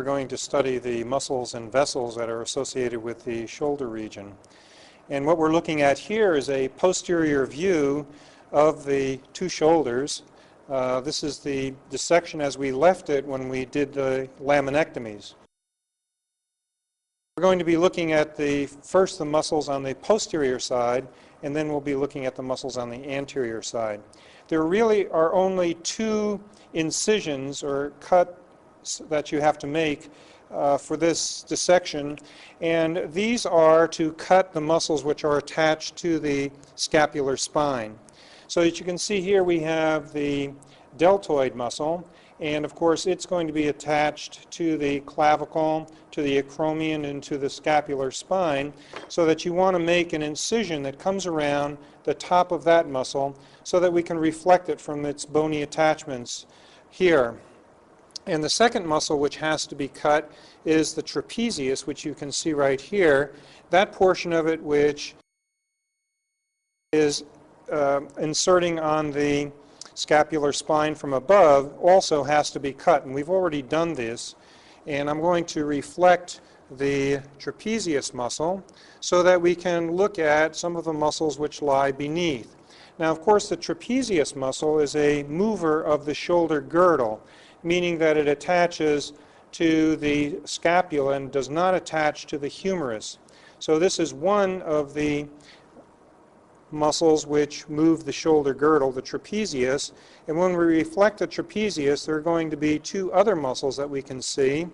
we're going to study the muscles and vessels that are associated with the shoulder region. And what we're looking at here is a posterior view of the two shoulders. This is the dissection as we left it when we did the laminectomies. We're going to be looking at first the muscles on the posterior side, and then we'll be looking at the muscles on the anterior side. There really are only two incisions or cuts that you have to make for this dissection, and these are to cut the muscles which are attached to the scapular spine. So as you can see here, we have the deltoid muscle, and of course it's going to be attached to the clavicle, to the acromion, and to the scapular spine, so that you want to make an incision that comes around the top of that muscle so that we can reflect it from its bony attachments here. And the second muscle which has to be cut is the trapezius, which you can see right here. That portion of it which is inserting on the scapular spine from above also has to be cut, and we've already done this. And I'm going to reflect the trapezius muscle so that we can look at some of the muscles which lie beneath. Now, of course, the trapezius muscle is a mover of the shoulder girdle, meaning that it attaches to the scapula and does not attach to the humerus. So this is one of the muscles which move the shoulder girdle, the trapezius. And when we reflect the trapezius, there are going to be two other muscles that we can see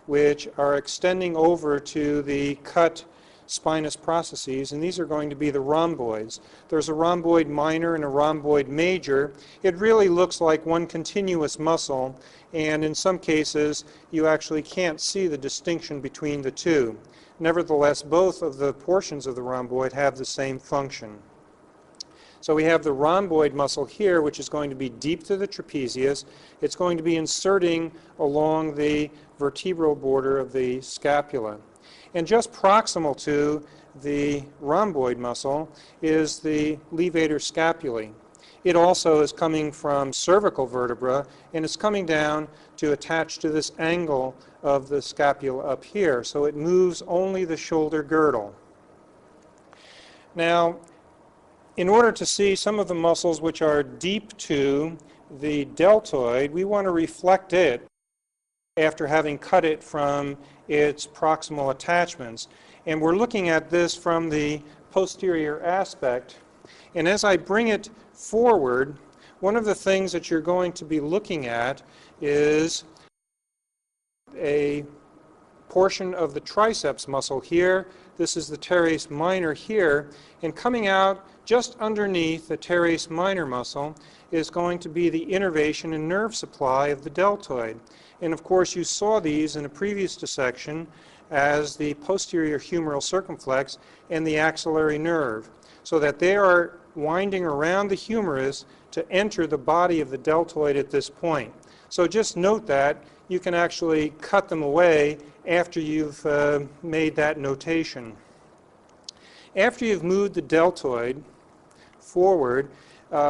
which are extending over to the cut spinous processes, and these are going to be the rhomboids. There's a rhomboid minor and a rhomboid major. It really looks like one continuous muscle, and in some cases you actually can't see the distinction between the two. Nevertheless, both of the portions of the rhomboid have the same function. So we have the rhomboid muscle here, which is going to be deep to the trapezius. It's going to be inserting along the vertebral border of the scapula. And just proximal to the rhomboid muscle is the levator scapulae. It also is coming from cervical vertebra, and it's coming down to attach to this angle of the scapula up here. So it moves only the shoulder girdle. Now, in order to see some of the muscles which are deep to the deltoid, we want to reflect it after having cut it from its proximal attachments. And we're looking at this from the posterior aspect. And as I bring it forward, one of the things that you're going to be looking at is a portion of the triceps muscle here. This is the teres minor here, and coming out just underneath the teres minor muscle is going to be the innervation and nerve supply of the deltoid. And of course you saw these in a previous dissection as the posterior humeral circumflex and the axillary nerve, so that they are winding around the humerus to enter the body of the deltoid at this point. So just note that you can actually cut them away after you've made that notation. After you've moved the deltoid forward,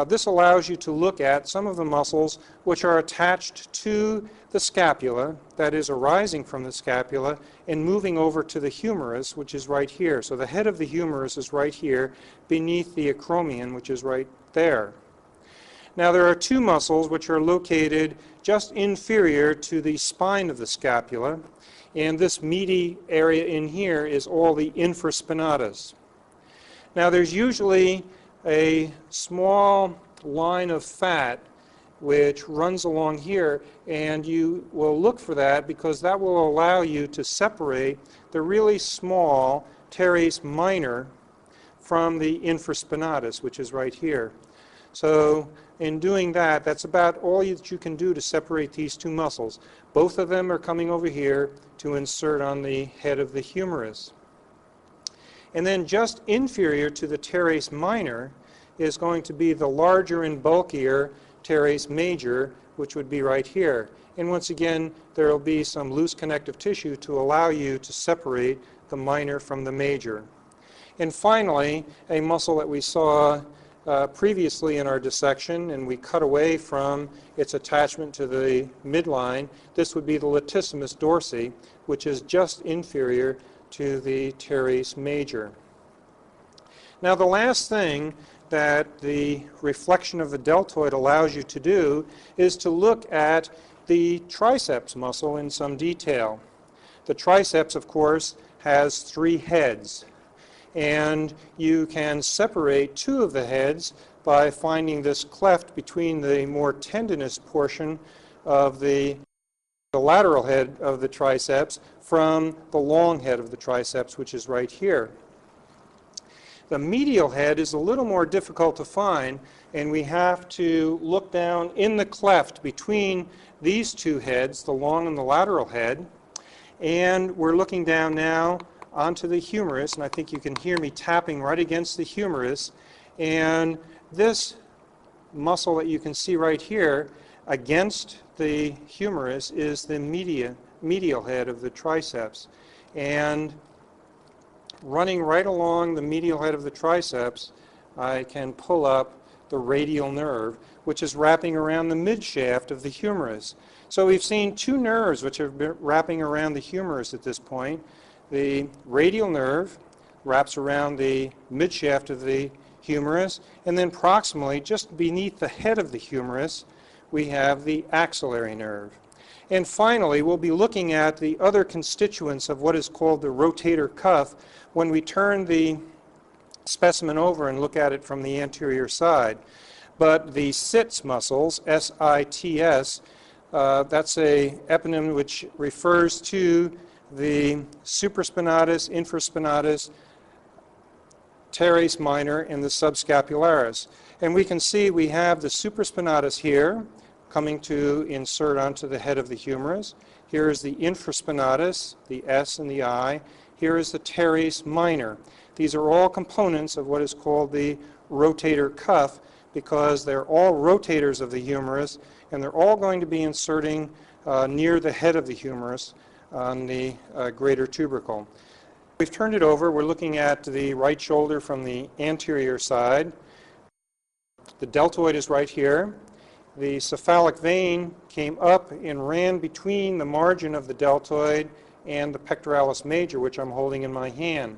this allows you to look at some of the muscles which are attached to the scapula, that is arising from the scapula, and moving over to the humerus, which is right here. So the head of the humerus is right here beneath the acromion, which is right there. Now there are two muscles which are located just inferior to the spine of the scapula, and this meaty area in here is all the infraspinatus. Now there's usually a small line of fat which runs along here, and you will look for that because that will allow you to separate the really small teres minor from the infraspinatus, which is right here. So in doing that, that's about all that you can do to separate these two muscles. Both of them are coming over here to insert on the head of the humerus. And then just inferior to the teres minor is going to be the larger and bulkier teres major, which would be right here. And once again, there will be some loose connective tissue to allow you to separate the minor from the major. And finally, a muscle that we saw previously in our dissection and we cut away from its attachment to the midline, this would be the latissimus dorsi, which is just inferior to the teres major. Now the last thing that the reflection of the deltoid allows you to do is to look at the triceps muscle in some detail. The triceps, of course, has 3 heads, and you can separate 2 of the heads by finding this cleft between the more tendinous portion of the lateral head of the triceps from the long head of the triceps, which is right here. The medial head is a little more difficult to find, and we have to look down in the cleft between these 2 heads, the long and the lateral head, and we're looking down now onto the humerus, and I think you can hear me tapping right against the humerus, and this muscle that you can see right here against the humerus is the medial head of the triceps. And running right along the medial head of the triceps, I can pull up the radial nerve, which is wrapping around the midshaft of the humerus. So we've seen 2 nerves which have been wrapping around the humerus at this point. The radial nerve wraps around the midshaft of the humerus, and then proximally, just beneath the head of the humerus, we have the axillary nerve. And finally, we'll be looking at the other constituents of what is called the rotator cuff when we turn the specimen over and look at it from the anterior side. But the sits muscles, S-I-T-S, that's a eponym which refers to the supraspinatus, infraspinatus, teres minor, and the subscapularis. And we can see we have the supraspinatus here coming to insert onto the head of the humerus. Here is the infraspinatus, the S and the I. Here is the teres minor. These are all components of what is called the rotator cuff because they're all rotators of the humerus, and they're all going to be inserting near the head of the humerus on the greater tubercle. We've turned it over. We're looking at the right shoulder from the anterior side. The deltoid is right here. The cephalic vein came up and ran between the margin of the deltoid and the pectoralis major, which I'm holding in my hand.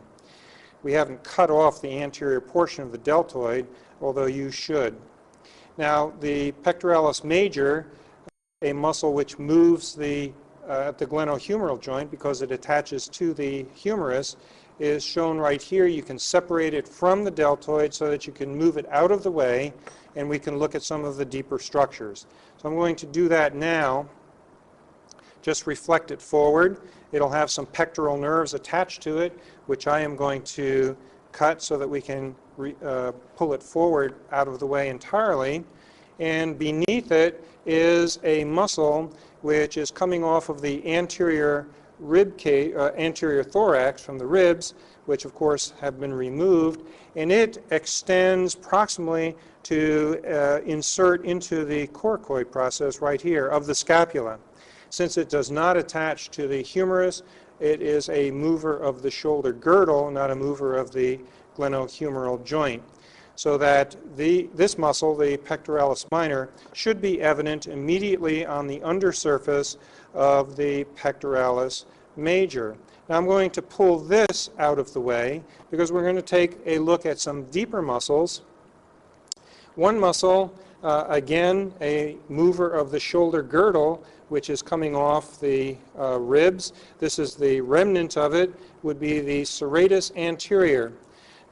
We haven't cut off the anterior portion of the deltoid, although you should. Now, the pectoralis major, a muscle which moves the glenohumeral joint because it attaches to the humerus, is shown right here. You can separate it from the deltoid so that you can move it out of the way, and we can look at some of the deeper structures. So I'm going to do that now. Just reflect it forward. It'll have some pectoral nerves attached to it, which I am going to cut so that we can pull it forward out of the way entirely. And beneath it is a muscle which is coming off of the anterior anterior thorax from the ribs, which of course have been removed, and it extends proximally to insert into the coracoid process right here of the scapula. Since it does not attach to the humerus, it is a mover of the shoulder girdle, not a mover of the glenohumeral joint. So that this muscle, the pectoralis minor, should be evident immediately on the undersurface of the pectoralis major. Now I'm going to pull this out of the way because we're going to take a look at some deeper muscles. One muscle, again, a mover of the shoulder girdle, which is coming off the ribs. This is the remnant of it, would be the serratus anterior.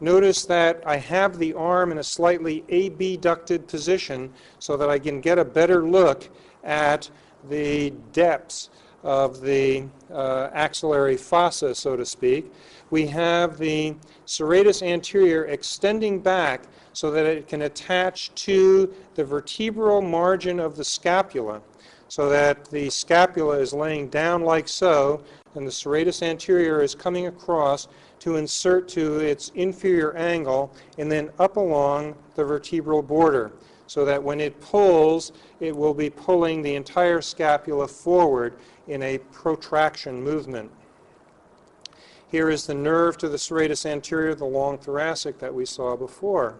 Notice that I have the arm in a slightly abducted position so that I can get a better look at the depths of the axillary fossa, so to speak. We have the serratus anterior extending back so that it can attach to the vertebral margin of the scapula, so that the scapula is laying down like so, and the serratus anterior is coming across to insert to its inferior angle and then up along the vertebral border, so that when it pulls, it will be pulling the entire scapula forward in a protraction movement. Here is the nerve to the serratus anterior, the long thoracic that we saw before.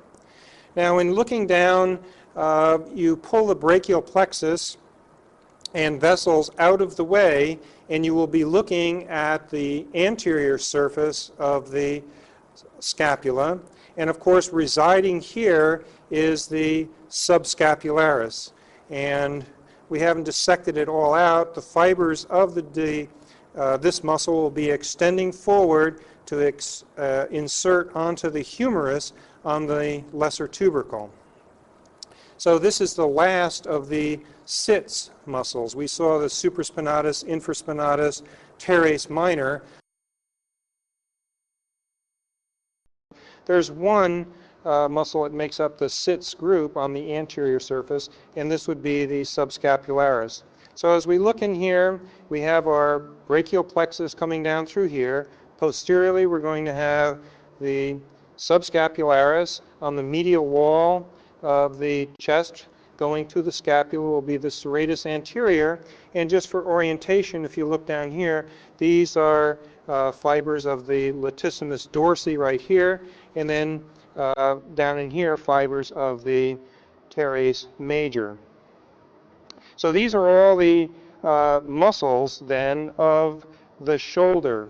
Now, in looking down, you pull the brachial plexus and vessels out of the way, and you will be looking at the anterior surface of the scapula. And of course, residing here is the subscapularis. And we haven't dissected it all out. The fibers of this muscle will be extending forward to insert onto the humerus on the lesser tubercle. So this is the last of the sits muscles. We saw the supraspinatus, infraspinatus, teres minor. There's one muscle that makes up the sits group on the anterior surface, and this would be the subscapularis. So as we look in here, we have our brachial plexus coming down through here. Posteriorly, we're going to have the subscapularis. On the medial wall of the chest going to the scapula will be the serratus anterior. And just for orientation, if you look down here, these are fibers of the latissimus dorsi right here, and then down in here, fibers of the teres major. So these are all the muscles then of the shoulder.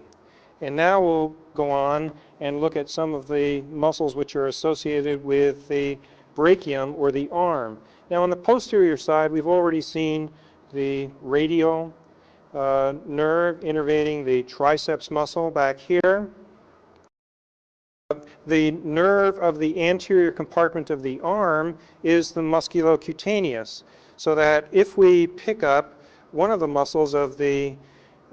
And now we'll go on and look at some of the muscles which are associated with the brachium or the arm. Now on the posterior side, we've already seen the radial nerve innervating the triceps muscle back here. The nerve of the anterior compartment of the arm is the musculocutaneous, so that if we pick up one of the muscles of the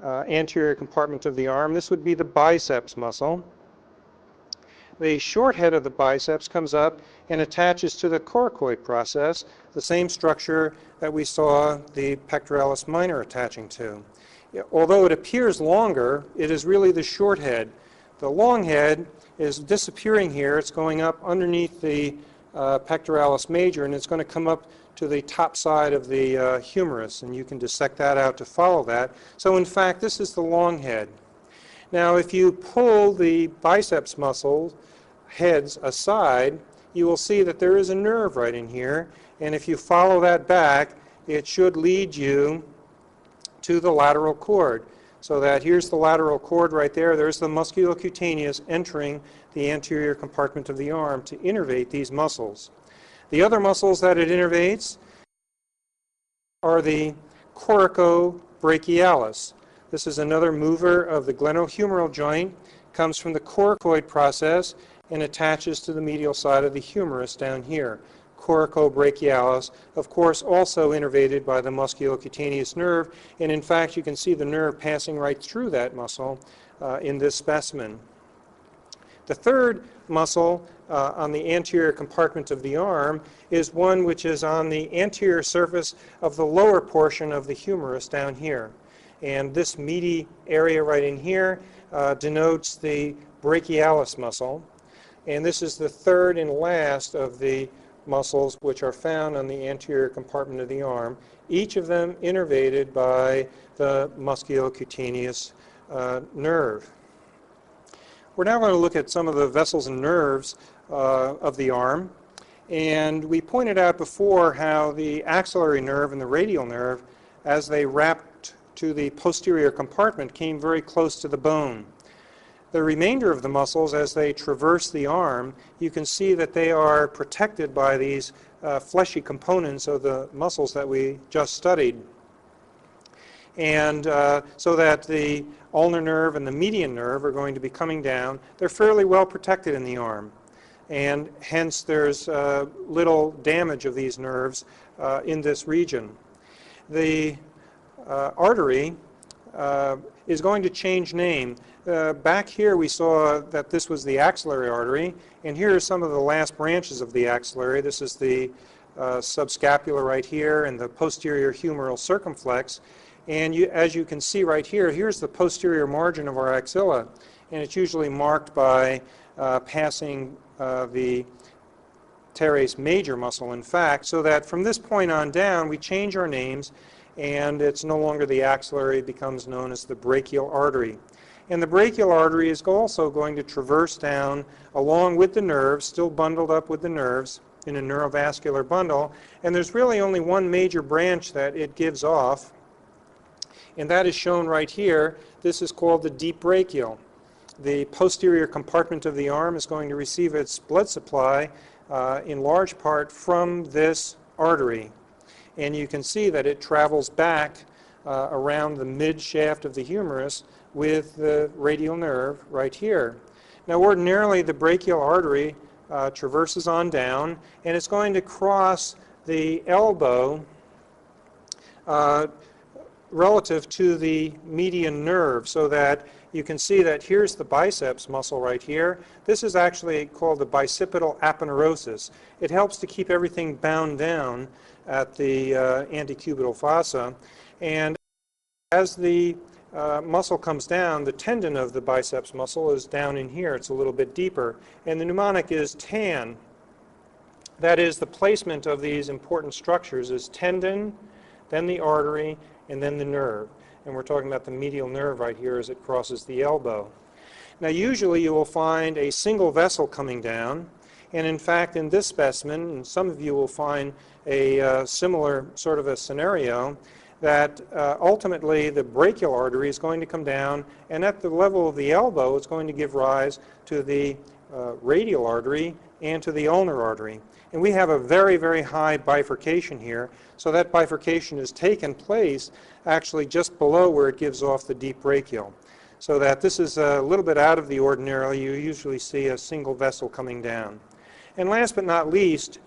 anterior compartment of the arm, this would be the biceps muscle. The short head of the biceps comes up and attaches to the coracoid process, the same structure that we saw the pectoralis minor attaching to. Although it appears longer, it is really the short head. The long head is disappearing here. It's going up underneath the pectoralis major, and it's going to come up to the top side of the humerus, and you can dissect that out to follow that. So in fact, this is the long head. Now, if you pull the biceps muscle heads aside, you will see that there is a nerve right in here, and if you follow that back, it should lead you to the lateral cord. So that here's the lateral cord right there. There's the musculocutaneous entering the anterior compartment of the arm to innervate these muscles. The other muscles that it innervates are the coracobrachialis. This is another mover of the glenohumeral joint, comes from the coracoid process and attaches to the medial side of the humerus down here. Coracobrachialis, of course, also innervated by the musculocutaneous nerve, and in fact you can see the nerve passing right through that muscle in this specimen. The third muscle on the anterior compartment of the arm is one which is on the anterior surface of the lower portion of the humerus down here. And this meaty area right in here denotes the brachialis muscle. And this is the third and last of the muscles which are found on the anterior compartment of the arm, each of them innervated by the musculocutaneous nerve. We're now going to look at some of the vessels and nerves of the arm, and we pointed out before how the axillary nerve and the radial nerve, as they wrapped to the posterior compartment, came very close to the bone. The remainder of the muscles, as they traverse the arm, you can see that they are protected by these fleshy components of the muscles that we just studied. And so that the ulnar nerve and the median nerve are going to be coming down. They're fairly well protected in the arm, and hence there's little damage of these nerves in this region. The artery is going to change name. Back here we saw that this was the axillary artery, and here are some of the last branches of the axillary. This is the subscapular right here and the posterior humeral circumflex. And as you can see right here, here's the posterior margin of our axilla, and it's usually marked by passing the teres major muscle, in fact, so that from this point on down we change our names, and it's no longer the axillary, it becomes known as the brachial artery. And the brachial artery is also going to traverse down along with the nerves, still bundled up with the nerves, in a neurovascular bundle, and there's really only one major branch that it gives off, and that is shown right here. This is called the deep brachial. The posterior compartment of the arm is going to receive its blood supply in large part from this artery. And you can see that it travels back around the mid shaft of the humerus with the radial nerve right here. Now ordinarily the brachial artery traverses on down, and it's going to cross the elbow relative to the median nerve, so that you can see that here's the biceps muscle right here. This is actually called the bicipital aponeurosis. It helps to keep everything bound down at the antecubital fossa, and as the muscle comes down, the tendon of the biceps muscle is down in here. It's a little bit deeper, and the mnemonic is TAN. That is, the placement of these important structures is tendon, then the artery, and then the nerve. And we're talking about the medial nerve right here as it crosses the elbow. Now usually you will find a single vessel coming down, and in fact in this specimen, and some of you will find a similar sort of a scenario, that ultimately the brachial artery is going to come down, and at the level of the elbow it's going to give rise to the radial artery and to the ulnar artery. And we have a very, very high bifurcation here, so that bifurcation has taken place actually just below where it gives off the deep brachial. So that this is a little bit out of the ordinary. You usually see a single vessel coming down. And last but not least,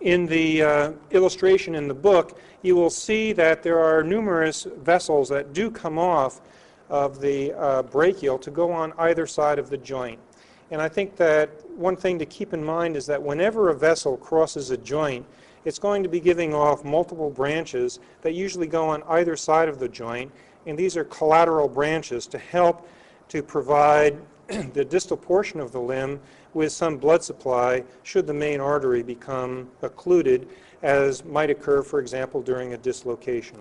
in the illustration in the book, you will see that there are numerous vessels that do come off of the brachial to go on either side of the joint. And I think that one thing to keep in mind is that whenever a vessel crosses a joint, it's going to be giving off multiple branches that usually go on either side of the joint, and these are collateral branches to help to provide the distal portion of the limb with some blood supply should the main artery become occluded, as might occur, for example, during a dislocation.